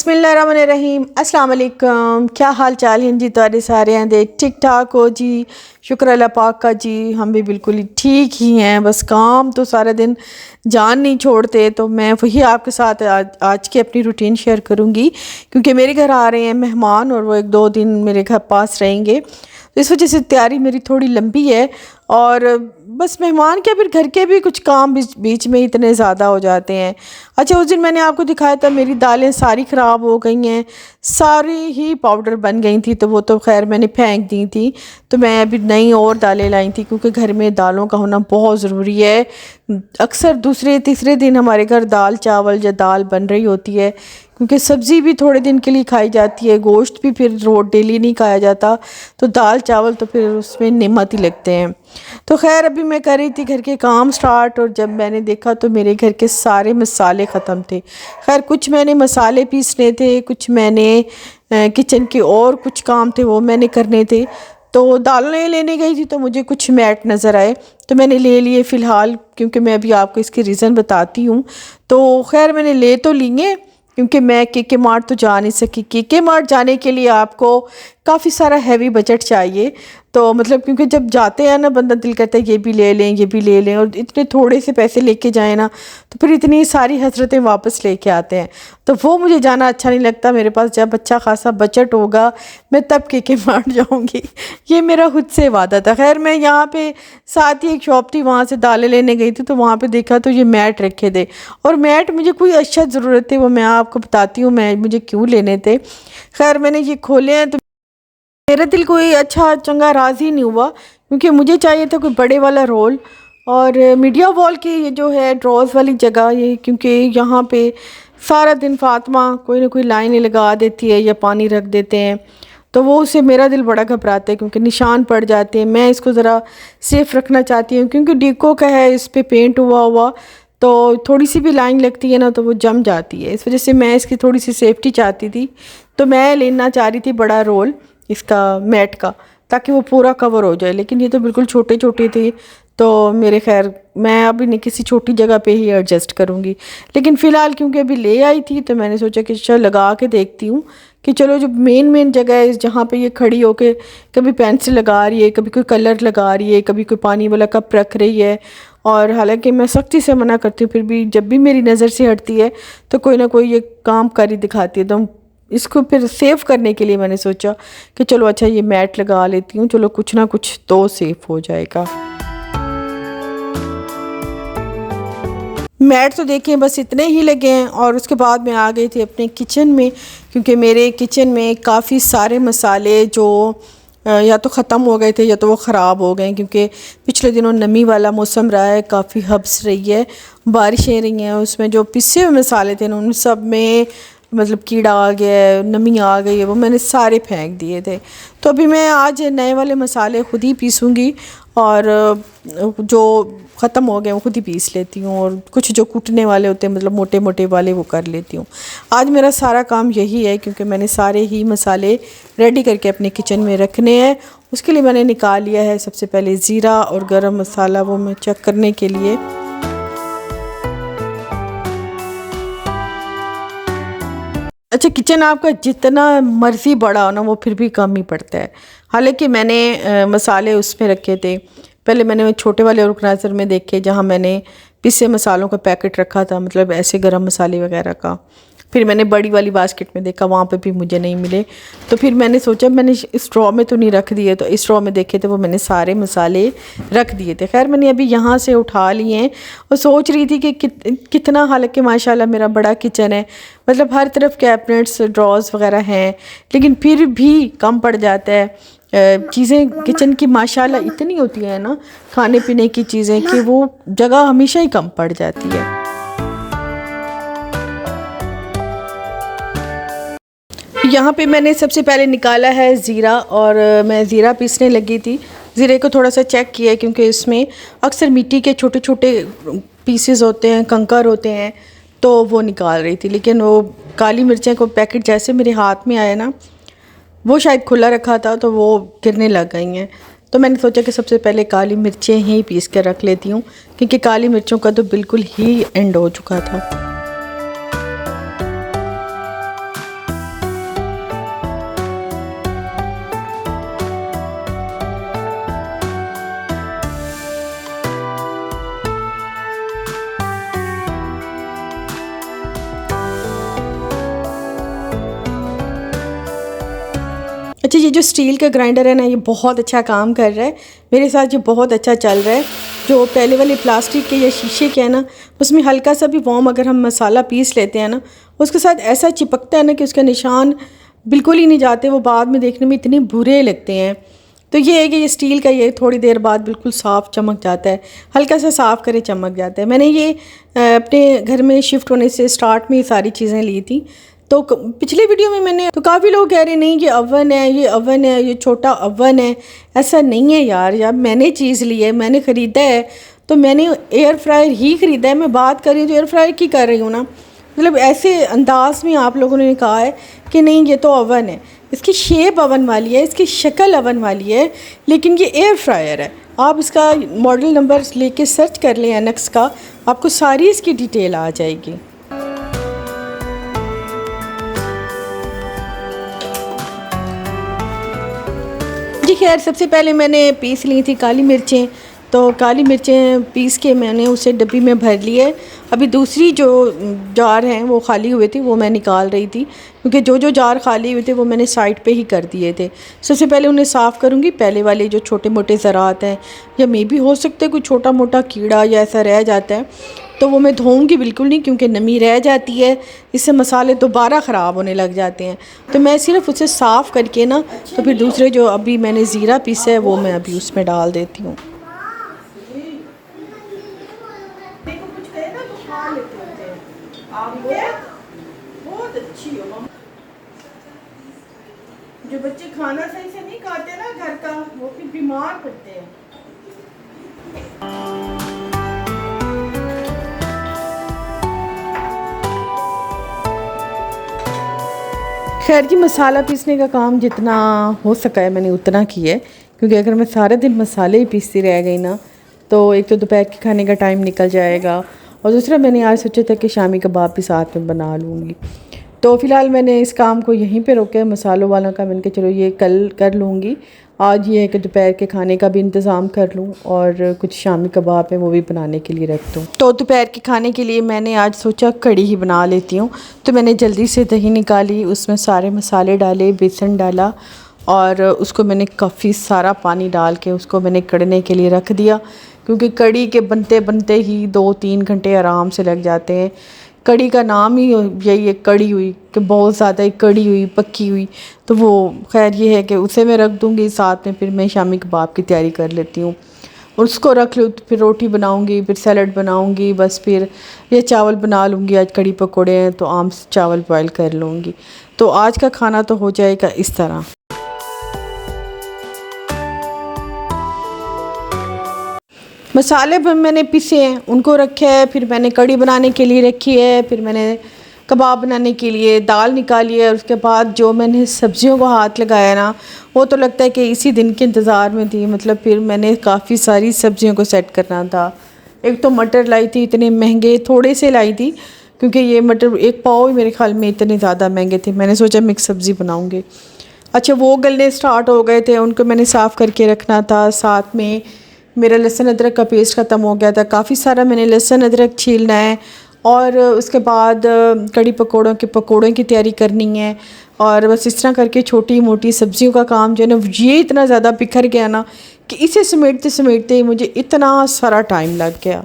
बिस्मिल्लाहिर्रहमानिर्रहीम अस्सलाम वालेकुम। क्या हाल चाल हैं जी तुहारे सारे दे? ठीक ठाक हो जी? शुक्र अल्लाह पाक का जी, हम भी बिल्कुल ही ठीक ही हैं। बस काम तो सारा दिन जान नहीं छोड़ते, तो मैं वही आपके साथ आज की अपनी रूटीन शेयर करूँगी, क्योंकि मेरे घर आ रहे हैं मेहमान और वो 1-2 दिन मेरे घर पास रहेंगे। तो इस वजह से तैयारी मेरी थोड़ी लंबी है। और बस मेहमान क्या, फिर घर के भी कुछ काम बीच में इतने ज़्यादा हो जाते हैं। अच्छा, उस दिन मैंने आपको दिखाया था मेरी दालें सारी ख़राब हो गई हैं, सारी ही पाउडर बन गई थी, तो वो तो खैर मैंने फेंक दी थी। तो मैं अभी नई और दालें लाई थी, क्योंकि घर में दालों का होना बहुत ज़रूरी है। अक्सर दूसरे तीसरे दिन हमारे घर दाल चावल या दाल बन रही होती है, क्योंकि सब्ज़ी भी थोड़े दिन के लिए खाई जाती है, गोश्त भी फिर रोज़ डेली नहीं खाया जाता, तो दाल चावल तो फिर उसमें नेमत ही लगते हैं। तो खैर अभी मैं कर रही थी घर के काम स्टार्ट, और जब मैंने देखा तो मेरे घर के सारे मसाले ख़त्म थे। खैर कुछ मैंने मसाले पीसने थे, कुछ मैंने किचन के और कुछ काम थे वो मैंने करने थे। तो दालें लेने गई थी तो मुझे कुछ मैट नज़र आए, तो मैंने ले लिए फ़िलहाल, क्योंकि मैं अभी आपको इसकी रीज़न बताती हूँ। तो खैर मैंने ले तो लिए, क्योंकि मैं के मार्ट तो जा नहीं सकी। के मार्ट जाने के लिए आपको काफ़ी सारा हैवी बजट चाहिए। तो मतलब क्योंकि जब जाते हैं ना, बंदा दिल करता है ये भी ले लें ये भी ले लें, और इतने थोड़े से पैसे लेके जाए ना, तो फिर इतनी सारी हसरतें वापस लेके आते हैं। तो वो मुझे जाना अच्छा नहीं लगता। मेरे पास जब अच्छा खासा बजट होगा मैं तब के मार्ट जाऊँगी, ये मेरा खुद से वादा था। खैर मैं यहाँ पे साथ ही एक शॉप थी, वहाँ से दालें लेने गई थी, तो वहाँ पे देखा तो ये मैट रखे थे, और मैट मुझे कोई अच्छा ज़रूरत है, वो मैं आपको बताती हूँ मैं मुझे क्यों लेने थे। खैर मैंने ये खोले हैं तो मेरा दिल कोई अच्छा चंगा राज़ी नहीं हुआ, क्योंकि मुझे चाहिए था कोई बड़े वाला रोल, और मीडिया वॉल की ये जो है ड्रॉज वाली जगह, ये क्योंकि यहाँ पे सारा दिन फातिमा कोई ना कोई लाइनें लगा देती है या पानी रख देते हैं, तो वो उससे मेरा दिल बड़ा घबराता है, क्योंकि निशान पड़ जाते हैं। मैं इसको ज़रा सेफ़ रखना चाहती हूँ, क्योंकि डीको का है, इस पर पेंट हुआ तो थोड़ी सी भी लाइन लगती है ना तो वो जम जाती है। इस वजह से मैं इसकी थोड़ी सी सेफ्टी चाहती थी, तो मैं लेना चाह रही थी बड़ा रोल इसका मैट का, ताकि वो पूरा कवर हो जाए। लेकिन ये तो बिल्कुल छोटे छोटे थे, तो मेरे खैर मैं अभी नहीं किसी छोटी जगह पे ही एडजस्ट करूँगी। लेकिन फ़िलहाल क्योंकि अभी ले आई थी, तो मैंने सोचा कि चलो लगा के देखती हूँ कि चलो जो मेन जगह है जहाँ पे ये खड़ी होके कभी पेंसिल लगा रही है, कभी कोई कलर लगा रही है, कभी कोई पानी वाला कप रख रही है। और हालांकि मैं सख्ती से मना करती हूँ, फिर भी जब भी मेरी नज़र से हटती है तो कोई ना कोई ये काम कर ही दिखाती है। तो इसको फिर सेव करने के लिए मैंने सोचा कि चलो अच्छा ये मैट लगा लेती हूँ, चलो कुछ ना कुछ तो सेव हो जाएगा। मैट तो देखें बस इतने ही लगे हैं, और उसके बाद मैं आ गई थी अपने किचन में, क्योंकि मेरे किचन में काफ़ी सारे मसाले जो या तो ख़त्म हो गए थे या तो वो ख़राब हो गए, क्योंकि पिछले दिनों नमी वाला मौसम रहा है, काफ़ी हब्स रही है, बारिशें रही हैं। उसमें जो पिसे हुए मसाले थे ना, उन सब में मतलब कीड़ा आ गया है, नमी आ गई है, वो मैंने सारे फेंक दिए थे। तो अभी मैं आज नए वाले मसाले ख़ुद ही पीसूँगी, और जो ख़त्म हो गए वो ख़ुद ही पीस लेती हूँ, और कुछ जो कूटने वाले होते हैं मतलब मोटे मोटे वाले वो कर लेती हूँ। आज मेरा सारा काम यही है, क्योंकि मैंने सारे ही मसाले रेडी करके अपने किचन में रखने हैं। उसके लिए मैंने निकाल लिया है सबसे पहले ज़ीरा और गरम मसाला, वो मैं चेक करने के लिए। अच्छा, किचन आपका जितना मर्ज़ी बड़ा हो ना, वो फिर भी कम ही पड़ता है। हालांकि मैंने मसाले उसमें रखे थे, पहले मैंने छोटे वाले ऑर्गेनाइज़र में देखे जहाँ मैंने पिसे मसालों का पैकेट रखा था, मतलब ऐसे गरम मसाले वगैरह का। फिर मैंने बड़ी वाली बास्केट में देखा, वहाँ पे भी मुझे नहीं मिले। तो फिर मैंने सोचा मैंने स्ट्रॉ में तो नहीं रख दिए, तो स्ट्रॉ में देखे थे वो मैंने सारे मसाले रख दिए थे। खैर मैंने अभी यहाँ से उठा लिए हैं, और सोच रही थी कि कितना, हालांकि माशाल्लाह मेरा बड़ा किचन है, मतलब हर तरफ कैबिनेट्स ड्रॉज वगैरह हैं, लेकिन फिर भी कम पड़ जाता है। चीज़ें किचन की माशाल्लाह इतनी होती है ना, खाने पीने की चीज़ें, कि वो जगह हमेशा ही कम पड़ जाती है। यहाँ पे मैंने सबसे पहले निकाला है ज़ीरा, और मैं ज़ीरा पीसने लगी थी। ज़ीरे को थोड़ा सा चेक किया, क्योंकि इसमें अक्सर मिट्टी के छोटे छोटे पीसेस होते हैं, कंकर होते हैं, तो वो निकाल रही थी। लेकिन वो काली मिर्चें को पैकेट जैसे मेरे हाथ में आया ना, वो शायद खुला रखा था तो वो गिरने लग गई हैं। तो मैंने सोचा कि सबसे पहले काली मिर्चें ही पीस कर रख लेती हूँ, क्योंकि काली मिर्चों का तो बिल्कुल ही एंड हो चुका था। ये जो स्टील का ग्राइंडर है ना, ये बहुत अच्छा काम कर रहा है मेरे साथ, ये बहुत अच्छा चल रहा है। जो पहले वाले प्लास्टिक के या शीशे के हैं ना, उसमें हल्का सा भी वार्म अगर हम मसाला पीस लेते हैं ना, उसके साथ ऐसा चिपकता है ना कि उसका निशान बिल्कुल ही नहीं जाते, वो बाद में देखने में इतने बुरे लगते हैं। तो ये है कि ये स्टील का ये थोड़ी देर बाद बिल्कुल साफ़ चमक जाता है, हल्का सा साफ़ करे चमक जाता है। मैंने ये अपने घर में शिफ्ट होने से स्टार्ट में ये सारी चीज़ें ली थी। तो पिछले वीडियो में मैंने तो काफ़ी लोग कह रहे नहीं ये अवन है, ये अवन है, ये छोटा अवन है। ऐसा नहीं है यार मैंने चीज़ ली है, मैंने ख़रीदा है तो मैंने एयर फ्रायर ही ख़रीदा है। मैं बात कर रही हूँ तो एयर फ्रायर की कर रही हूँ ना, मतलब ऐसे अंदाज में आप लोगों ने कहा है कि नहीं ये तो अवन है, इसकी शेप अवन वाली है, इसकी शक्ल अवन वाली है, लेकिन ये एयर फ्रायर है। आप इसका मॉडल नंबर लेके सर्च कर लें एनएक्स का, आपको सारी इसकी डिटेल आ जाएगी। जी खैर, सबसे पहले मैंने पीस ली थी काली मिर्चें, तो काली मिर्चें पीस के मैंने उसे डब्बी में भर लिए। अभी दूसरी जो जार हैं वो खाली हुए थे, वो मैं निकाल रही थी, क्योंकि जो जार खाली हुए थे वो मैंने साइड पे ही कर दिए थे। सबसे पहले उन्हें साफ़ करूँगी। पहले वाले जो छोटे मोटे ज़रात हैं, या मे भी हो सकता है कोई छोटा मोटा कीड़ा या ऐसा रह जाता है, तो वो मैं धोऊंगी बिल्कुल नहीं, क्योंकि नमी रह जाती है, इससे मसाले दोबारा ख़राब होने लग जाते हैं। तो मैं सिर्फ उसे साफ़ करके ना, तो फिर दूसरे जो अभी मैंने ज़ीरा पीसा है वो मैं अभी उसमें डाल देती हूँ। जो बच्चे खाना सही से नहीं खाते ना घर का, वो फिर बीमार पड़ते हैं। खैर जी, मसाला पीसने का काम जितना हो सका है मैंने उतना किया है, क्योंकि अगर मैं सारे दिन मसाले ही पीसती रह गई ना, तो एक तो दोपहर के खाने का टाइम निकल जाएगा, और दूसरा मैंने आज सोचा था कि शामी कबाब भी साथ में बना लूँगी। तो फ़िलहाल मैंने इस काम को यहीं पे रोका है, मसालों वालों का। मैंने कहा चलो ये कल कर लूँगी, आज ये है कि दोपहर के खाने का भी इंतज़ाम कर लूँ और कुछ शामी कबाब है वो भी बनाने के लिए रख दूँ। तो दोपहर के खाने के लिए मैंने आज सोचा कड़ी ही बना लेती हूँ। तो मैंने जल्दी से दही निकाली, उसमें सारे मसाले डाले, बेसन डाला, और उसको मैंने काफ़ी सारा पानी डाल के उसको मैंने कड़ने के लिए रख दिया, क्योंकि कड़ी के बनते बनते ही 2-3 घंटे आराम से लग जाते हैं। कड़ी का नाम ही यही है, कड़ी हुई, कि बहुत ज़्यादा ही कड़ी हुई, पक्की हुई। तो वो खैर ये है कि उसे मैं रख दूँगी, साथ में फिर मैं शामी कबाब की तैयारी कर लेती हूँ। और उसको रख लूँ तो फिर रोटी बनाऊँगी, फिर सैलड बनाऊँगी, बस फिर ये चावल बना लूँगी। आज कड़ी पकोड़े हैं तो आम चावल बॉयल कर लूँगी। तो आज का खाना तो हो जाएगा इस तरह। मसाले मैंने पिसे हैं, उनको रखे है, फिर मैंने कड़ी बनाने के लिए रखी है, फिर मैंने कबाब बनाने के लिए दाल निकाली है, और उसके बाद जो मैंने सब्जियों को हाथ लगाया ना, वो तो लगता है कि इसी दिन के इंतज़ार में थी। मतलब फिर मैंने काफ़ी सारी सब्जियों को सेट करना था। एक तो मटर लाई थी, इतने महंगे, थोड़े से लाई थी, क्योंकि ये मटर एक पाव ही मेरे ख्याल में इतने ज़्यादा महंगे थे। मैंने सोचा मिक्स सब्ज़ी बनाऊँगी। अच्छा, वो गलने स्टार्ट हो गए थे, उनको मैंने साफ़ करके रखना था। साथ में मेरा लहसुन अदरक का पेस्ट ख़त्म हो गया था, काफ़ी सारा मैंने लहसुन अदरक छीलना है, और उसके बाद कड़ी पकोड़ों की तैयारी करनी है। और बस इस तरह करके छोटी मोटी सब्जियों का काम जो है ना, ये इतना ज़्यादा बिखर गया ना कि इसे समेटते समेटते मुझे इतना सारा टाइम लग गया।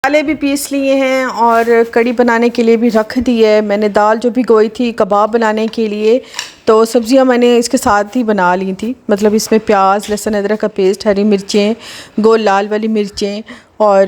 मसाले भी पीस लिए हैं और कड़ी बनाने के लिए भी रख दी है मैंने। दाल जो भिगोई थी कबाब बनाने के लिए, तो सब्ज़ियां मैंने इसके साथ ही बना ली थी। मतलब इसमें प्याज, लहसुन अदरक का पेस्ट, हरी मिर्चें, गोल लाल वाली मिर्चें और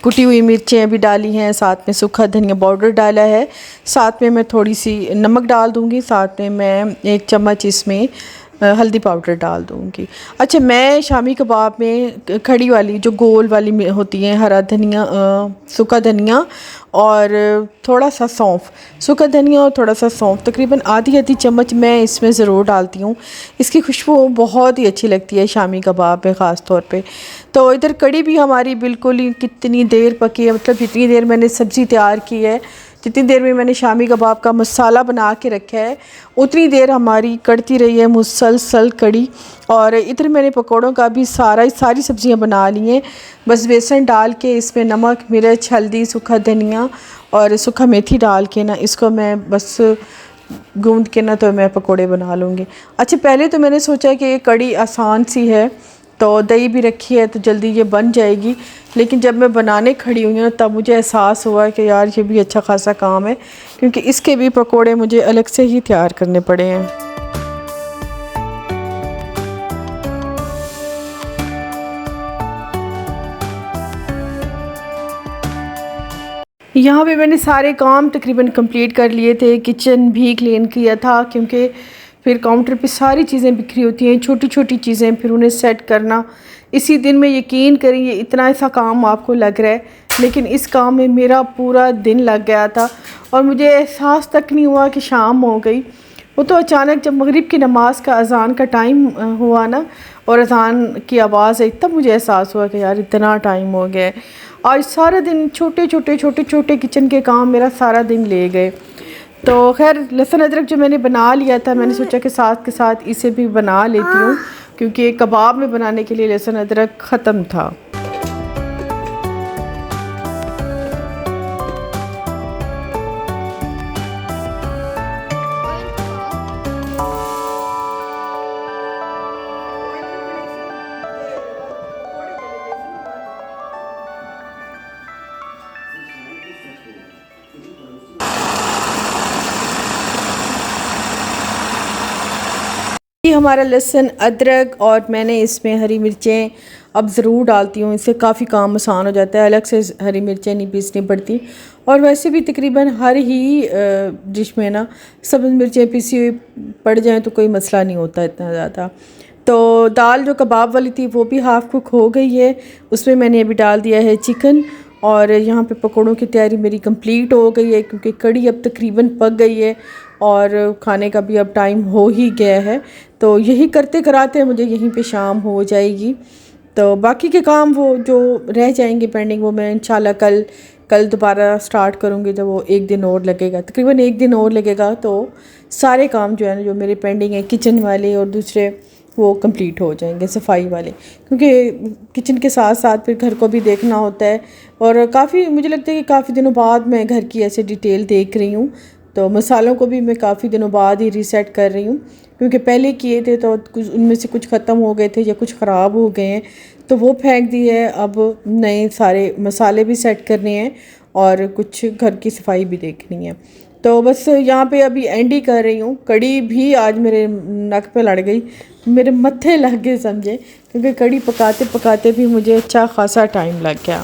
कुटी हुई मिर्चें भी डाली हैं। साथ में सूखा धनिया पाउडर डाला है। साथ में मैं थोड़ी सी नमक डाल दूँगी। साथ में मैं 1 चम्मच इसमें हल्दी पाउडर डाल दूँगी। अच्छा, मैं शामी कबाब में खड़ी वाली जो गोल वाली होती हैं, हरा धनिया, सूखा धनिया और थोड़ा सा सौंफ, सूखा धनिया और थोड़ा सा सौंफ, तकरीबन आधी चम्मच मैं इसमें ज़रूर डालती हूँ। इसकी खुशबू बहुत ही अच्छी लगती है शामी कबाब में ख़ास तौर पे। तो इधर कड़ी भी हमारी बिल्कुल ही कितनी देर पकी है, मतलब जितनी देर मैंने सब्ज़ी तैयार की है जितनी देर में मैंने शामी कबाब का मसाला बना के रखा है उतनी देर हमारी कड़ती रही है मुसलसल कड़ी। और इधर मैंने पकौड़ों का भी सारी सब्ज़ियाँ बना ली हैं। बस बेसन डाल के इसमें नमक, मिर्च, हल्दी, सूखा धनिया और सूखा मेथी डाल के ना इसको मैं बस गूंद के ना तो मैं पकोड़े बना लूँगी। अच्छा, पहले तो मैंने सोचा कि ये कड़ी आसान सी है तो दही भी रखी है तो जल्दी ये बन जाएगी, लेकिन जब मैं बनाने खड़ी हुई ना तब मुझे एहसास हुआ कि यार ये भी अच्छा खासा काम है, क्योंकि इसके भी पकोड़े मुझे अलग से ही तैयार करने पड़े हैं। यहाँ पे मैंने सारे काम तकरीबन कंप्लीट कर लिए थे। किचन भी क्लीन किया था, क्योंकि फिर काउंटर पे सारी चीज़ें बिखरी होती हैं, छोटी छोटी चीज़ें, फिर उन्हें सेट करना इसी दिन में, यकीन करिए इतना ऐसा काम आपको लग रहा है, लेकिन इस काम में मेरा पूरा दिन लग गया था और मुझे एहसास तक नहीं हुआ कि शाम हो गई। वो तो अचानक जब मगरिब की नमाज़ का अज़ान का टाइम हुआ ना और अज़ान की आवाज़ आई तब मुझे एहसास हुआ कि यार इतना टाइम हो गया है। आज सारा दिन छोटे छोटे किचन के काम मेरा सारा दिन ले गए। तो खैर लहसुन अदरक जो मैंने बना लिया था, मैंने सोचा कि साथ के साथ इसे भी बना लेती हूँ, क्योंकि कबाब में बनाने के लिए लहसुन अदरक ख़त्म था। हमारा लहसुन अदरक और मैंने इसमें हरी मिर्चें अब ज़रूर डालती हूँ, इससे काफ़ी काम आसान हो जाता है, अलग से हरी मिर्चें नहीं पीसनी पड़ती। और वैसे भी तकरीबन हर ही डिश में ना सब्ज़ मिर्चें पीसी हुई पड़ जाएं तो कोई मसला नहीं होता इतना ज़्यादा। तो दाल जो कबाब वाली थी वो भी हाफ़ कुक हो गई है, उसमें मैंने अभी डाल दिया है चिकन। और यहाँ पे पकौड़ों की तैयारी मेरी कंप्लीट हो गई है, क्योंकि कड़ी अब तकरीबन पक गई है और खाने का भी अब टाइम हो ही गया है। तो यही करते कराते मुझे यहीं पे शाम हो जाएगी। तो बाकी के काम वो जो रह जाएंगे पेंडिंग वो मैं इंशाल्लाह कल दोबारा स्टार्ट करूँगी। तो वो एक दिन और लगेगा, तकरीबन एक दिन और लगेगा, तो सारे काम जो है ना जो मेरे पेंडिंग है किचन वाले और दूसरे वो कंप्लीट हो जाएंगे, सफाई वाले, क्योंकि किचन के साथ साथ फिर घर को भी देखना होता है। और काफ़ी मुझे लगता है कि काफ़ी दिनों बाद मैं घर की ऐसे डिटेल देख रही हूँ। तो मसालों को भी मैं काफ़ी दिनों बाद ही रीसेट कर रही हूँ, क्योंकि पहले किए थे तो कुछ उनमें से कुछ ख़त्म हो गए थे या कुछ ख़राब हो गए हैं तो वो फेंक दिए है। अब नए सारे मसाले भी सेट करने हैं और कुछ घर की सफाई भी देखनी है। तो बस यहाँ पे अभी एंड ही कर रही हूँ। कड़ी भी आज मेरे नक पे लड़ गई, मेरे मत्थे लग गए समझे, क्योंकि कड़ी पकाते पकाते भी मुझे अच्छा खासा टाइम लग गया।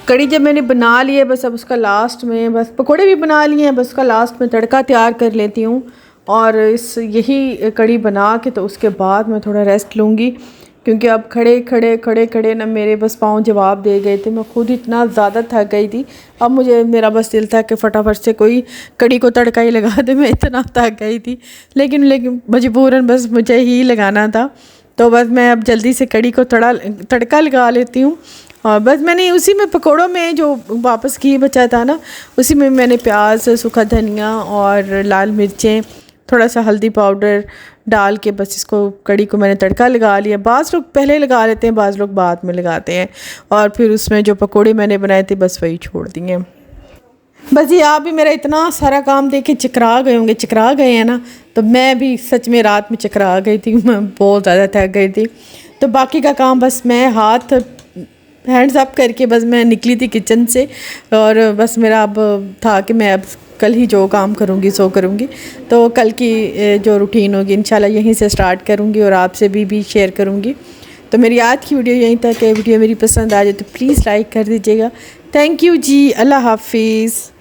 कड़ी जब मैंने बना ली है बस अब उसका लास्ट में, बस पकोड़े भी बना लिए हैं, बस उसका लास्ट में तड़का तैयार कर लेती हूँ। और यही कड़ी बना के तो उसके बाद मैं थोड़ा रेस्ट लूँगी, क्योंकि अब खड़े ना मेरे बस पाँव जवाब दे गए थे। मैं खुद इतना ज़्यादा थक गई थी। अब मेरा बस दिल था कि फटाफट से कोई कड़ी को तड़का ही लगा दे, मैं इतना थक गई थी। लेकिन मजबूरन बस मुझे ही लगाना था, तो बस मैं अब जल्दी से कड़ी को तड़का लगा लेती हूँ। और बस मैंने उसी में पकोड़ों में जो वापस घी बचा था ना उसी में मैंने प्याज, सूखा धनिया और लाल मिर्चें, थोड़ा सा हल्दी पाउडर डाल के बस इसको कड़ी को मैंने तड़का लगा लिया। बाज़ लोग पहले लगा लेते हैं, बाज़ लोग बाद में लगाते हैं। और फिर उसमें जो पकोड़े मैंने बनाए थे बस वही छोड़ दिए। बस ये आप भी मेरा इतना सारा काम देख के चकरा गए हैं ना। तो मैं भी सच में रात में चकरा गई थी, मैं बहुत ज़्यादा थक गई थी। तो बाकी का काम बस मैं हाथ हैंड्स अप करके बस मैं निकली थी किचन से। और बस मेरा अब था कि मैं अब कल ही जो काम करूँगी सो करूँगी। तो कल की जो रूटीन होगी इंशाल्लाह यहीं से स्टार्ट करूँगी और आपसे भी शेयर करूँगी। तो मेरी आज की वीडियो यहीं तक है। वीडियो मेरी पसंद आ जाए तो प्लीज़ लाइक कर दीजिएगा। थैंक यू जी, अल्लाह हाफिज़।